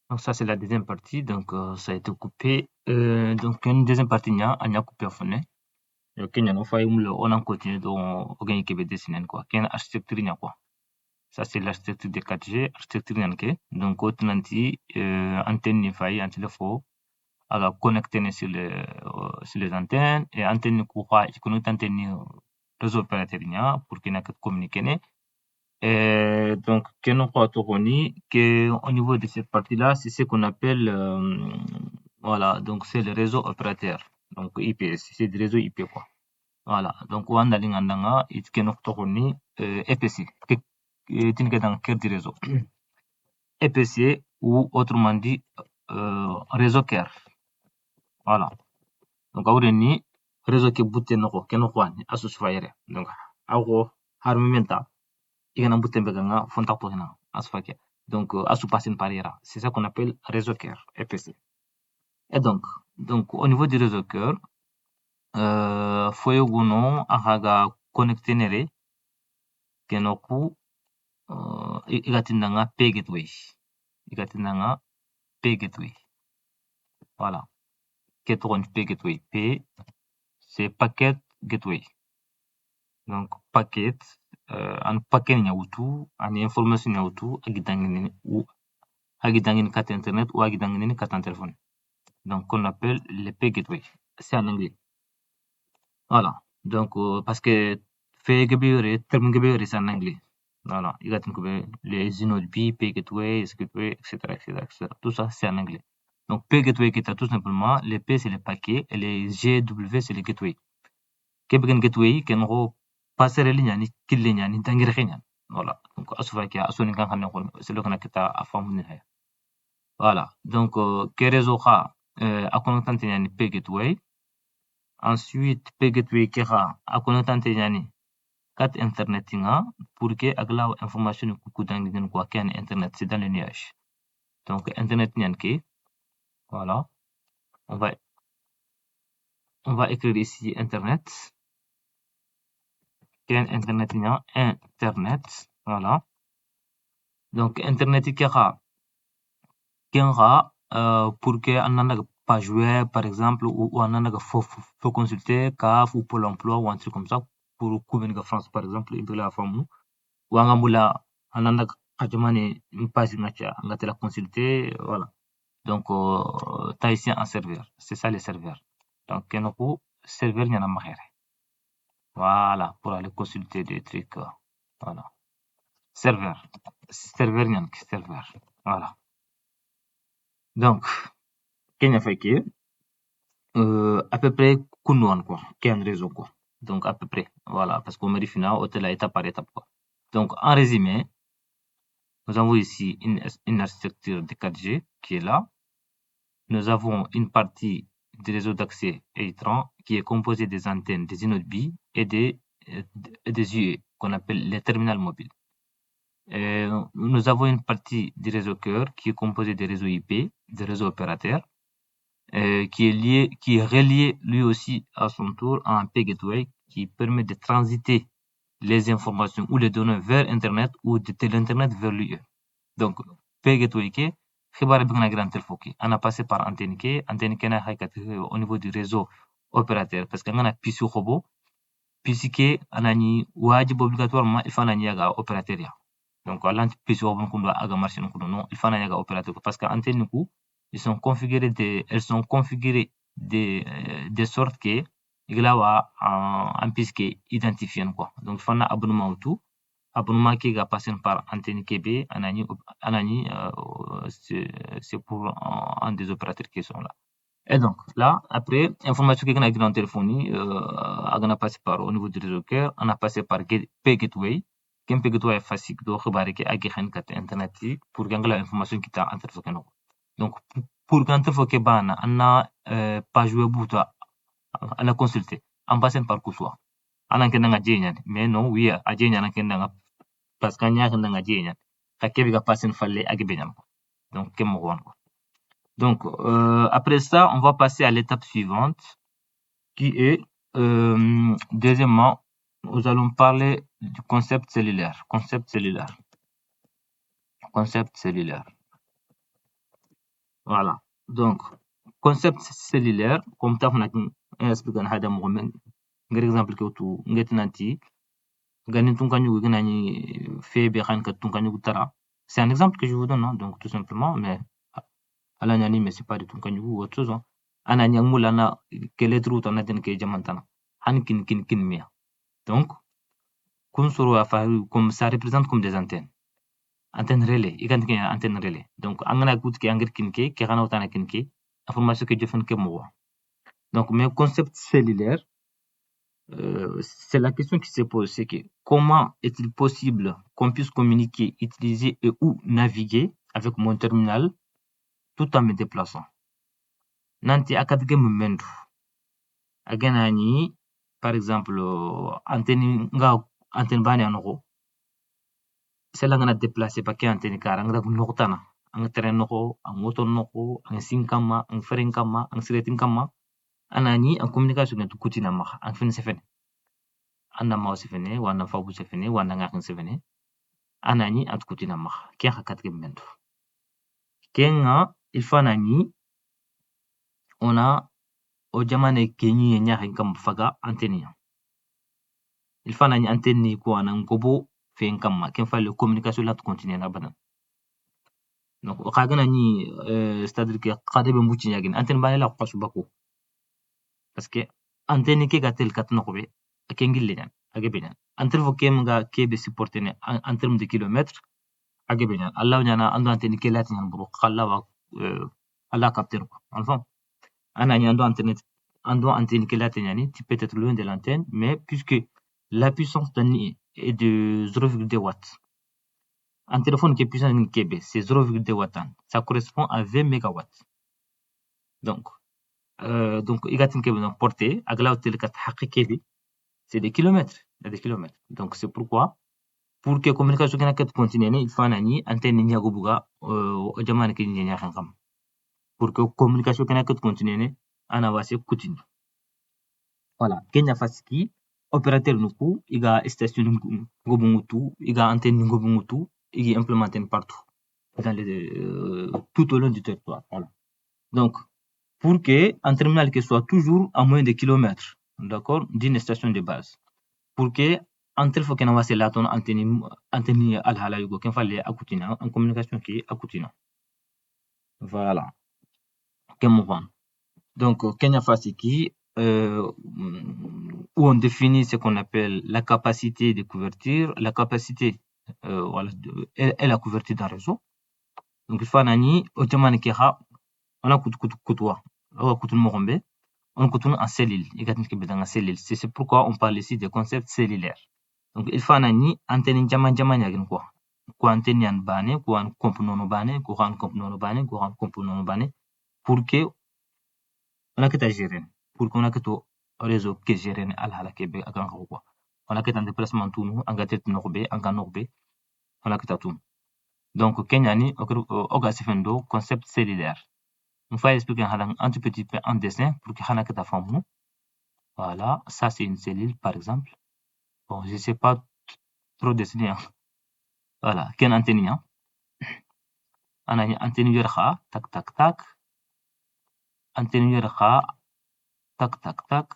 Donc ça c'est la deuxième partie. Donc ça a été coupé. Donc une deuxième partie on a coupé à fond. Donc on a continué donc on gagne que dessiner quoi. Quelle architecture nya quoi. Ça c'est l'architecture de 4G, architecture nyanke. Donc autant anti antenne ni faille anti le faux. Alors connecter sur les antennes et antenne quoi. Il connecte antenne réseau opérateur nya pour qu'il n'a que communiquer. Et donc, au niveau de cette partie-là, c'est ce qu'on appelle, voilà, donc c'est le réseau opérateur, donc IPS, c'est le réseau IP quoi. Voilà, donc on a l'ingandanga, it kenok tokoni, EPC, dans cœur du réseau. EPC ou autrement dit, réseau cœur. Voilà. Donc, ni réseau qui boutte noko, kenoko ani, asus fayere. Donc, awo, harmimenta, igana boutte beganga, fonta pohina, asfake. Donc, asu passe par ira. C'est ça qu'on appelle réseau cœur, EPC. Et donc, au niveau du réseau cœur, foyo guno, ahaga connecté nere, kenoku, igatinanga P gateway. Igatinanga P gateway. Voilà. Ketron P gateway. P, c'est packet gateway. Donc, packet, un paquet nyautu, un information nyautu, agidangin carte internet ou agidangin carte téléphone. Donc, qu'on appelle le P gateway. C'est en anglais. Voilà. Donc, parce que terme GBR, c'est en anglais. Voilà. Il y a les inaudibles, P gateway, S gateway, etc., etc. Tout ça, c'est en anglais. Donc, P gateway qui est tout simplement, les P c'est les paquets et les GW c'est les gateway. Kebgen gateway, qui est passer les lignes, qui les lignes, d'angir rien. Voilà. Donc, c'est le qu'on a qui à forme. Voilà. Donc, quel réseau à connecter P gateway. Ensuite, P gateway qui a connecter carte internet pour que agla information ku dangin quoi qu'un internet c'est dans le nuage. Donc internet nyanke, voilà. On va écrire ici internet. Qu'un internet internet, voilà. Donc internet qui pour que on page web par exemple ou on faut consulter CAF ou Pôle emploi ou un truc comme ça pour Koubenga France par exemple il la forme ou angamula ananda kajumani une page ngacha la consulter voilà. Donc t'as ici un serveur, c'est ça les serveurs. Donc kenoku serveur nyana mahere. Voilà pour aller consulter des trucs voilà. Serveur nyank serveur. Voilà. Donc Kenya fait que à peu près kunouan quoi, qu'un réseau quoi. Donc à peu près voilà parce qu'on mérite final hôtel à étape par étape quoi. Donc en résumé, nous avons ici une architecture de 4G qui est là. Nous avons une partie du réseau d'accès électron qui est composée des antennes, des inodes B et des UE qu'on appelle les terminaux mobiles. Nous avons une partie du réseau cœur qui est composée des réseaux IP, des réseaux opérateurs, qui est relié lui aussi à son tour à un P gateway qui permet de transiter les informations ou les données vers Internet ou de l'Internet vers l'UE. Donc, P gateway qui xibaar bi nga grand telfo ki ana passé par antenne ke na haykat au niveau du réseau opérateur parce que ngana pisi khobo pisi ke anani wajib obligatoirement il faut anani yaga opérateur ya donc alant pisi khobo kundo aga marché kundo non il faut anani yaga opérateur parce que antenne ku elles sont configurées de sorte que igla wa en pisi identifié quoi donc il faut un abonnement ou tout abonnement qui va passer par antenne KB, anani, c'est pour un des opérateurs qui sont là. Et donc, là, après, information qui est dans la téléphonie, on a passé par, au niveau du réseau cœur, on a passé par P Gateway. P Gateway est facile, donc, internet, pour gagner l'information qui est en téléphone. Donc, pour gagner l'information, on a page web, on a consulté, en passant par Kouswa. Anan kenda nga mais non oui a anan kenda nga parce que nya kenda nga jenya ka kebi ga passen falle agi benyam donc kem mo won donc après ça on va passer à l'étape suivante qui est deuxièmement nous allons parler du concept cellulaire Voilà. Donc, concept cellulaire, comme tu as expliqué, par exemple, que tu as ganin tunkanyugu ganani febe khan ka tunkanyugu tara. C'est un exemple que je vous donne, hein, donc tout simplement, mais ala nyani mais c'est pas de tunkanyugu ou autre chose. Hein. Ana nyang mulana keletru tana den ke jamantana. Han kin mia. Donc, kun suru afaru comme ça représente comme des antennes. Antenne relais, ikan ke antenne relais. Donc, angana kut ke angir kin ke kana utana kin ke information que jefen ke mo. Donc, mais concept cellulaire c'est la question qui se pose, c'est que comment est-il possible qu'on puisse communiquer, utiliser et ou naviguer avec mon terminal tout en me déplaçant? Nanti akadge momentu. Aganani, par exemple, antenne bani anoko. C'est là qu'on a déplacé paquet antenne car anga nokotana. Anga terrain noko, anga motor noko, anga sinkama, anga fereng kama, anga siretin kama. Anani, en communication tu kutina ma, anga fin sefen. Anna mau sefene, wana fabu sefene, wana ngakin sefene. Anani at kutina ma, kia hakatge momentu. Kenga, il faut anani, on a au jamane kenyi nyahin kam faga antenne. Il faut anani antenne quoi nan gobo fait kam ken fa le communication là continue na badan. Donc o kagana ni c'est-à-dire que kade be mbuci nyagin antenne bale la qasu bako. Parce que antenne ke gatel kat no be kengille nyan age be nyan. Antenne fo kem ga ke be supporter ne en termes de kilomètres age be nyan. Allah nyana ando antenne ke lat nyan bro khalla wa Allah capteur ko. Enfin anani ando antenne ke lat nyani tu peux être loin de l'antenne mais puisque la puissance d'un est de 0,2 watts. Un téléphone qui est puissant en KB, c'est 0,2 watts. Ça correspond à 20 mégawatts. Donc, il y a une portée, c'est des kilomètres. Il y a des kilomètres. Donc, c'est pourquoi, pour que la communication continue, il faut une antenne pour que la communication continue, continue. Voilà. Kenya Fasiki, opérateur nuku, il y a station ngobungutu, il y a antenne ngobungutu, il est implémenté partout, tout au long du territoire. Voilà. Donc, pour que un terminal qui soit toujours à moins de kilomètres, d'accord, d'une station de base, pour que un tel faut qu'on avance là ton antenne al hala yugo qu'il fallait akutina en communication qui akutina. Voilà. Donc, Kenya Fasiki, où on définit ce qu'on appelle la capacité de couverture, la capacité voilà, et la couverture d'un réseau. Donc, il faut nani automane kera on a kutwa on a en cellule c'est pourquoi on parle ici de concept cellulaire. Donc, il faut nani antenne jaman yagin quoi antenne yan bane quoi un componono bane quoi un componono bane quoi un componono bane pour que on a que ta gérer pour qu'on a que to réseau que gérer al hala kebe agan quoi on a que un déplacement tout nous engatet norbe anga norbe on a que ta tout. Donc kenyani oga sefendo concept cellulaire. On va expliquer un tout petit peu en dessin pour que hana que ta femme. Voilà, ça c'est une cellule par exemple. Bon, je sais pas trop dessiner. Hein. Voilà, ken antenne hein. Ana antenne yerha tak tak tak. Antenne yerha tak tak tak.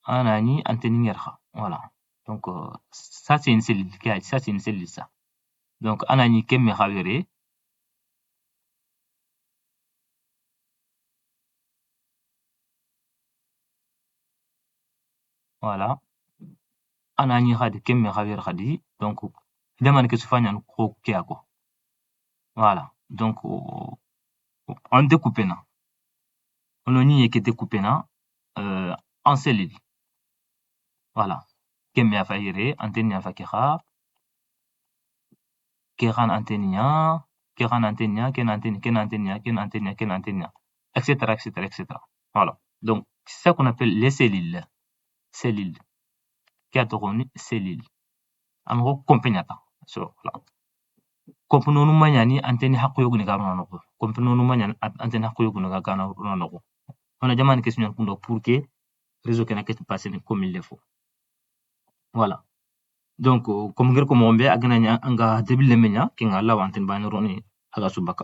Anani antenne yerha. Voilà. Donc ça c'est une cellule ça c'est une cellule ça. Donc anani kem me ravere. Voilà. Anani had kem me ravere hadi. Donc demande que se fanyan ko kiako. Voilà. Donc on découpe na. On a qui découpé na en cellules. Voilà. Kem ya faire antenne ya fakira. Keran antenne ken antenne etc. Voilà. Donc c'est ça qu'on appelle les cellules. Cellules. Qui cellules. En gros compagniata. So voilà. Komponono manyani antenne hakko yogu ni garona noko. Komponono manyani antenne hakko yogu ni garona noko. On a demandé question pour que réseau qui n'a qu'à passer comme il le faut. Voilà. Donc, comme ngir ko mombe agana anga debil lemenya kinga lawa anten banironi aga subaka.